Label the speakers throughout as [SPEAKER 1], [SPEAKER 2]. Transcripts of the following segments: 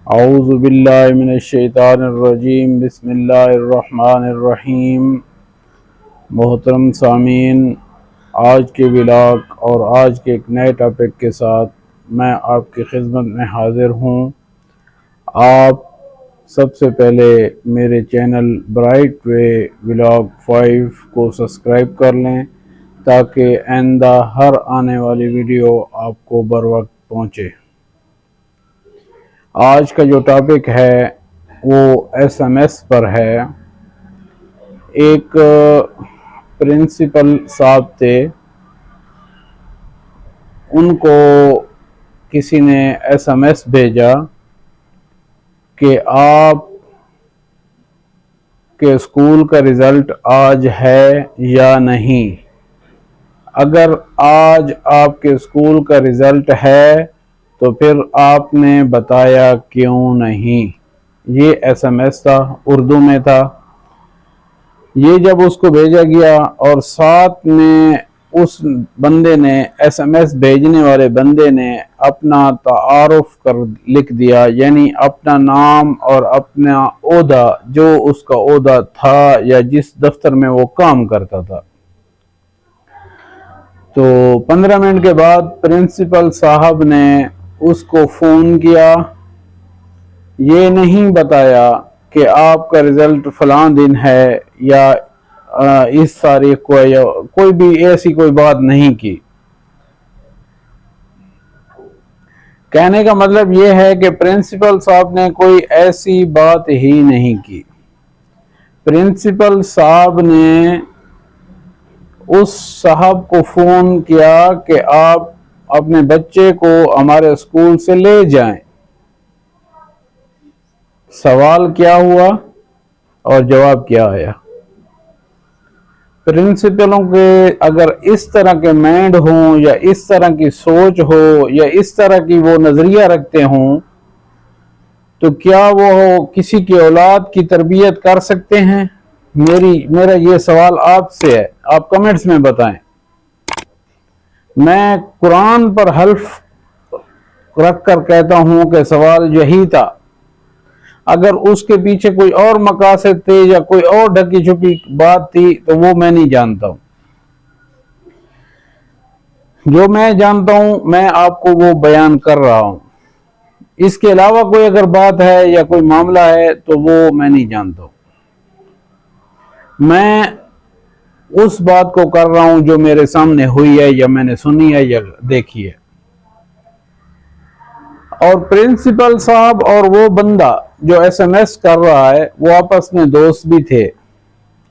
[SPEAKER 1] औज़ु बिल्लाहि मिनश्शैतानिर्रजीम बिस्मिल्लाहिर्रहमानिर्रहीम। मोहतरम सामीन, आज के व्लॉग और आज के एक नए टॉपिक के साथ मैं आपकी खिदमत में हाज़िर हूँ। आप सबसे पहले मेरे चैनल ब्राइट वे व्लॉग 5 को सब्सक्राइब कर लें ताकि आइंदा हर आने वाली वीडियो आपको बर वक्त पहुँचे। आज का जो टॉपिक है वो एसएमएस पर है। एक प्रिंसिपल साहब थे, उनको किसी ने एसएमएस भेजा कि आप के स्कूल का रिज़ल्ट आज है या नहीं। अगर आज आपके स्कूल का रिज़ल्ट है तो फिर आपने बताया क्यों नहीं। ये एसएमएस था, उर्दू में था। ये जब उसको भेजा गया और साथ में उस बंदे ने, एसएमएस भेजने वाले बंदे ने अपना तारुफ कर लिख दिया, यानी अपना नाम और अपना ओहदा, जो उसका ओहदा था या जिस दफ्तर में वो काम करता था। तो 15 मिनट के बाद प्रिंसिपल साहब ने उसको फ़ोन किया। ये नहीं बताया कि आपका रिज़ल्ट फ़लाँ दिन है या इस तारीख को, या कोई भी ऐसी कोई बात नहीं की। कहने का मतलब ये है कि प्रिंसिपल साहब ने कोई ऐसी बात ही नहीं की। प्रिंसिपल साहब ने उस साहब को फ़ोन किया कि आप अपने बच्चे को हमारे स्कूल से ले जाएं। सवाल क्या हुआ और जवाब क्या आया। प्रिंसिपलों के अगर इस तरह के माइंड हों या इस तरह की सोच हो या इस तरह की वो नज़रिया रखते हों तो क्या वो किसी की औलाद की तरबियत कर सकते हैं? मेरा ये सवाल आपसे है, आप कमेंट्स में बताएं। मैं कुरान पर हल्फ रख कर कहता हूं कि सवाल यही था। अगर उसके पीछे कोई और मकासद थे या कोई और ढकी छुपी बात थी तो वो मैं नहीं जानता हूं। जो मैं जानता हूं मैं आपको वो बयान कर रहा हूं। इसके अलावा कोई अगर बात है या कोई मामला है तो वो मैं नहीं जानता हूं। मैं उस बात को कर रहा हूं जो मेरे सामने हुई है या मैंने सुनी है या देखी है। और प्रिंसिपल साहब और वो बंदा जो एसएमएस कर रहा है वो आपस में दोस्त भी थे,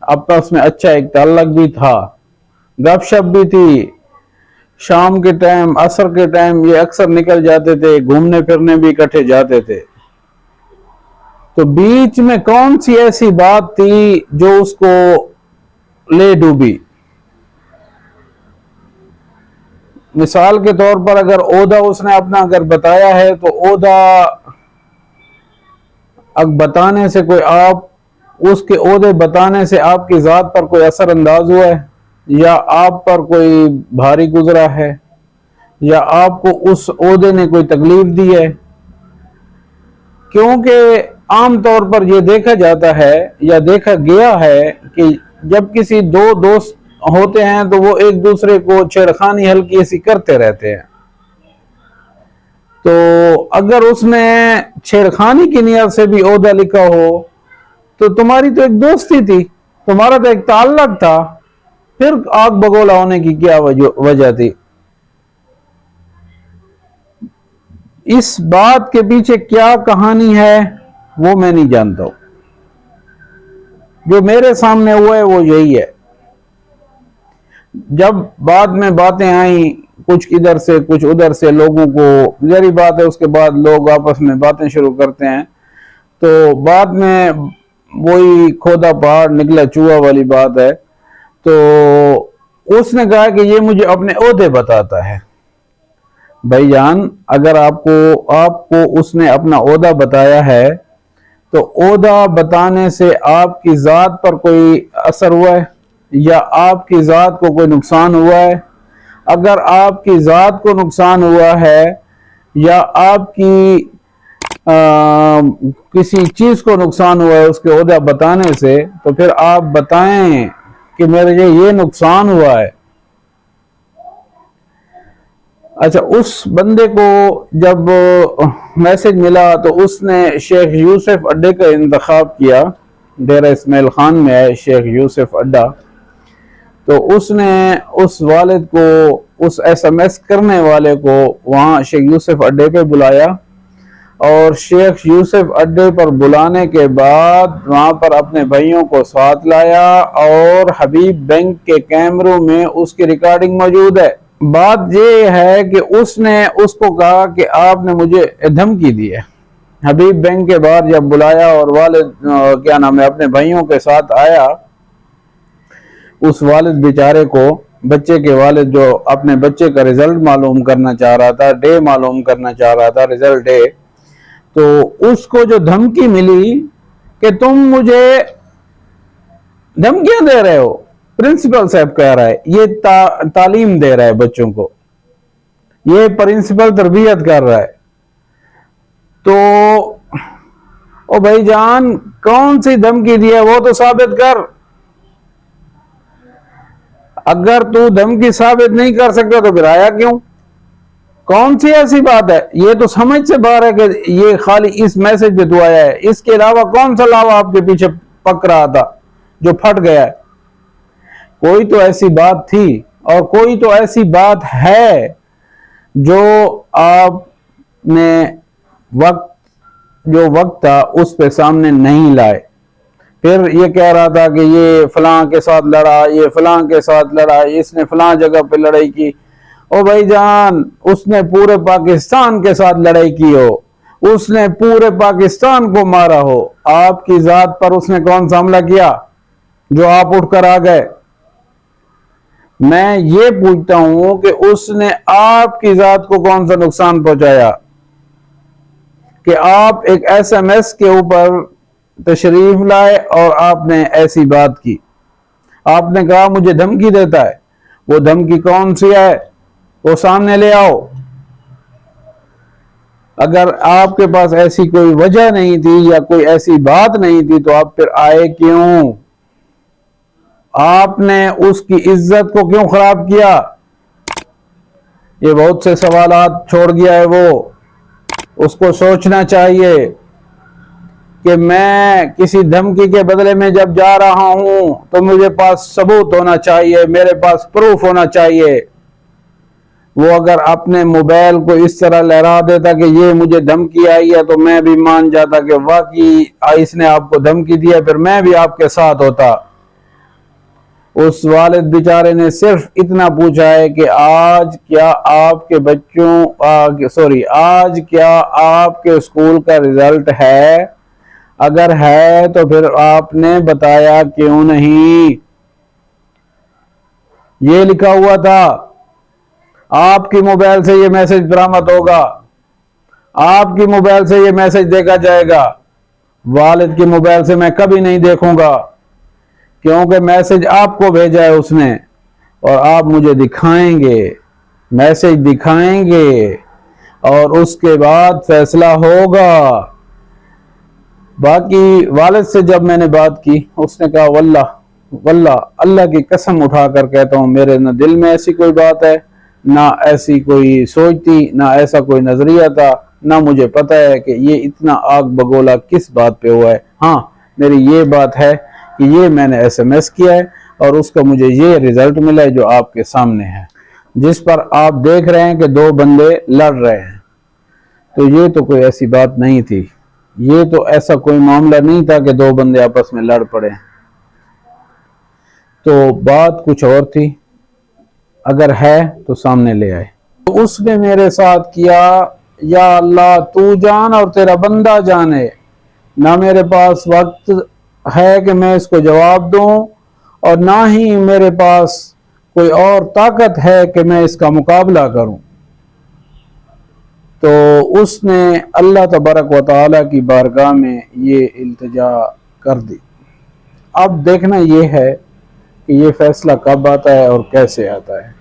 [SPEAKER 1] आपस में अच्छा एक ताल्लुक भी था, गपशप भी थी। शाम के टाइम, असर के टाइम ये अक्सर निकल जाते थे, घूमने फिरने भी इकट्ठे जाते थे। तो बीच में कौन सी ऐसी बात थी जो उसको ले डूबी? मिसाल के तौर पर अगर ओहदा उसने अपना अगर बताया है तो ओहदा अब बताने से कोई, आप उसके ओहदे बताने से आपकी ज़ात पर कोई असर अंदाज हुआ है या आप पर कोई भारी गुजरा है या आपको उस ओहदे ने कोई तकलीफ दी है? क्योंकि आम तौर पर यह देखा जाता है या देखा गया है कि जब किसी दो दोस्त होते हैं तो वो एक दूसरे को छेड़खानी हल्की सी करते रहते हैं। तो अगर उसने छेड़खानी की नियत से भी ओहदा लिखा हो तो तुम्हारी तो एक दोस्ती थी, तुम्हारा तो एक ताल्लुक था, फिर आग बगोला होने की क्या वजह थी? इस बात के पीछे क्या कहानी है वो मैं नहीं जानता हूं। जो मेरे सामने हुआ है वो यही है। जब बाद में बातें आई, कुछ इधर से कुछ उधर से, लोगों को जरी बात है, उसके बाद लोग आपस में बातें शुरू करते हैं तो बाद में वही खोदा पहाड़ निकला चूहा वाली बात है। तो उसने कहा कि ये मुझे अपने ओहदे बताता है। भाईजान, अगर आपको उसने अपना ओहदा बताया है तो ओहदा बताने से आपकी ज़ात पर कोई असर हुआ है या आपकी ज़ात को कोई नुकसान हुआ है? अगर आपकी ज़ात को नुकसान हुआ है या आपकी किसी चीज को नुकसान हुआ है उसके ओहदा बताने से, तो फिर आप बताएं कि मेरे ये नुकसान हुआ है। अच्छा, उस बंदे को जब मैसेज मिला तो उसने शेख यूसुफ अड्डे का इंतखाब किया। डेरा इस्माइल खान में है शेख यूसुफ अड्डा। तो उसने उस वालिद को, उस SMS करने वाले को वहाँ शेख यूसुफ अड्डे पे बुलाया, और शेख यूसुफ अड्डे पर बुलाने के बाद वहाँ पर अपने भाइयों को साथ लाया, और हबीब बैंक के कैमरों में उसकी रिकॉर्डिंग मौजूद है। बात ये है कि उसने उसको कहा कि आपने मुझे धमकी दी है। हबीब बैंक के बाहर जब बुलाया और वालिद क्या नाम है अपने भाइयों के साथ आया, उस वालिद बेचारे को, बच्चे के वालिद जो अपने बच्चे का रिजल्ट मालूम करना चाह रहा था, डे मालूम करना चाह रहा था, रिजल्ट डे, तो उसको जो धमकी मिली कि तुम मुझे धमकियां दे रहे हो, प्रिंसिपल साहब कह रहा है, ये तालीम दे रहा है बच्चों को, ये प्रिंसिपल तरबियत कर रहा है। तो ओ भाईजान, कौन सी धमकी दी है वो तो साबित कर। अगर तू धमकी साबित नहीं कर सकता तो फिर आया क्यों? कौन सी ऐसी बात है? ये तो समझ से बाहर है कि ये खाली इस मैसेज पे तू आया है। इसके अलावा कौन सा लावा आपके पीछे पक रहा था जो फट गया है? कोई तो ऐसी बात थी, और कोई तो ऐसी बात है जो आपने जो वक्त था उस पे सामने नहीं लाए। फिर ये कह रहा था कि ये फलां के साथ लड़ा, ये फलां के साथ लड़ा, इसने फलां जगह पे लड़ाई की। ओ भाईजान, उसने पूरे पाकिस्तान के साथ लड़ाई की हो, उसने पूरे पाकिस्तान को मारा हो, आपकी जात पर उसने कौन सा हमला किया जो आप उठकर आ गए? मैं ये पूछता हूं कि उसने आपकी जात को कौन सा नुकसान पहुंचाया कि आप एक SMS के ऊपर तशरीफ लाए और आपने ऐसी बात की? आपने कहा मुझे धमकी देता है, वो धमकी कौन सी है वो सामने ले आओ। अगर आपके पास ऐसी कोई वजह नहीं थी या कोई ऐसी बात नहीं थी तो आप फिर आए क्यों? आपने उसकी इज्जत को क्यों खराब किया? ये बहुत से सवालात छोड़ गया है वो। उसको सोचना चाहिए कि मैं किसी धमकी के बदले में जब जा रहा हूं तो मुझे पास सबूत होना चाहिए, मेरे पास प्रूफ होना चाहिए। वो अगर अपने मोबाइल को इस तरह लहरा देता कि ये मुझे धमकी आई है तो मैं भी मान जाता कि वाकई इसने आपको धमकी दी है, फिर मैं भी आपके साथ होता। उस वालिद बेचारे ने सिर्फ इतना पूछा है कि आज क्या आपके आज क्या आपके स्कूल का रिजल्ट है? अगर है तो फिर आपने बताया क्यों नहीं? ये लिखा हुआ था, आपकी मोबाइल से ये मैसेज बरामद होगा, आपकी मोबाइल से ये मैसेज देखा जाएगा। वालिद की मोबाइल से मैं कभी नहीं देखूंगा, क्योंकि मैसेज आपको भेजा है उसने, और आप मुझे दिखाएंगे, मैसेज दिखाएंगे, और उसके बाद फैसला होगा। बाकी वालिद से जब मैंने बात की, उसने कहा वल्लाह अल्लाह की कसम उठा कर कहता हूं, मेरे न दिल में ऐसी कोई बात है, ना ऐसी कोई सोच थी, ना ऐसा कोई नजरिया था, ना मुझे पता है कि ये इतना आग बगोला किस बात पे हुआ है। हाँ, मेरी ये बात है कि ये मैंने SMS किया है और उसका मुझे ये रिजल्ट मिला है जो आपके सामने है, जिस पर आप देख रहे हैं कि दो बंदे लड़ रहे हैं। तो ये तो कोई ऐसी बात नहीं थी, ये तो ऐसा कोई मामला नहीं था कि दो बंदे आपस में लड़ पड़े। तो बात कुछ और थी। अगर है तो सामने ले आए। तो उसने मेरे साथ किया, या अल्लाह तू जान और तेरा बंदा जाने, ना मेरे पास वक्त है कि मैं इसको जवाब दूं, और ना ही मेरे पास कोई और ताकत है कि मैं इसका मुकाबला करूं। तो उसने अल्लाह तबारक व तआला की बारगाह में ये इल्तिजा कर दी। अब देखना ये है कि ये फैसला कब आता है और कैसे आता है।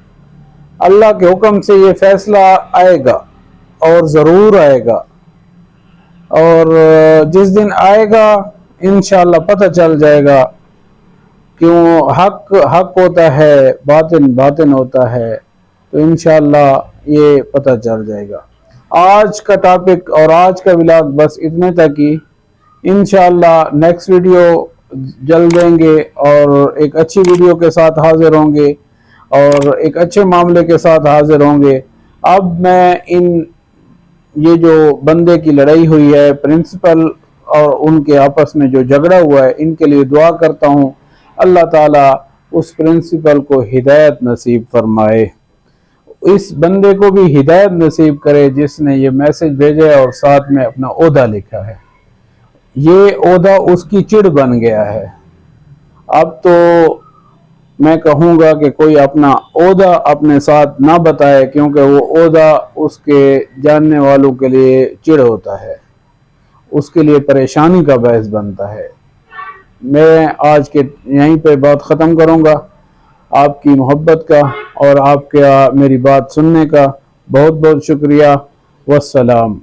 [SPEAKER 1] अल्लाह के हुक्म से ये फैसला आएगा, और ज़रूर आएगा। और जिस दिन आएगा इंशाअल्लाह पता चल जाएगा। क्यों हक हक होता है, बातिन बातिन होता है, तो इंशाअल्लाह ये पता चल जाएगा। आज का टॉपिक और आज का व्लॉग बस इतने तक ही। इंशाअल्लाह नेक्स्ट वीडियो जल्द देंगे और एक अच्छी वीडियो के साथ हाजिर होंगे और एक अच्छे मामले के साथ हाजिर होंगे। अब मैं ये जो बंदे की लड़ाई हुई है प्रिंसिपल और उनके आपस में जो झगड़ा हुआ है, इनके लिए दुआ करता हूँ अल्लाह ताला उस प्रिंसिपल को हिदायत नसीब फरमाए, इस बंदे को भी हिदायत नसीब करे जिसने ये मैसेज भेजा है और साथ में अपना ओहदा लिखा है। ये ओहदा उसकी चिढ़ बन गया है। अब तो मैं कहूँगा कि कोई अपना ओहदा अपने साथ ना बताए, क्योंकि वो ओहदा उसके जानने वालों के लिए चिढ़ होता है, उसके लिए परेशानी का बायस बनता है। मैं आज के यहीं पे बात ख़त्म करूँगा। आपकी मोहब्बत का और आपका मेरी बात सुनने का बहुत बहुत शुक्रिया। वस्सलाम।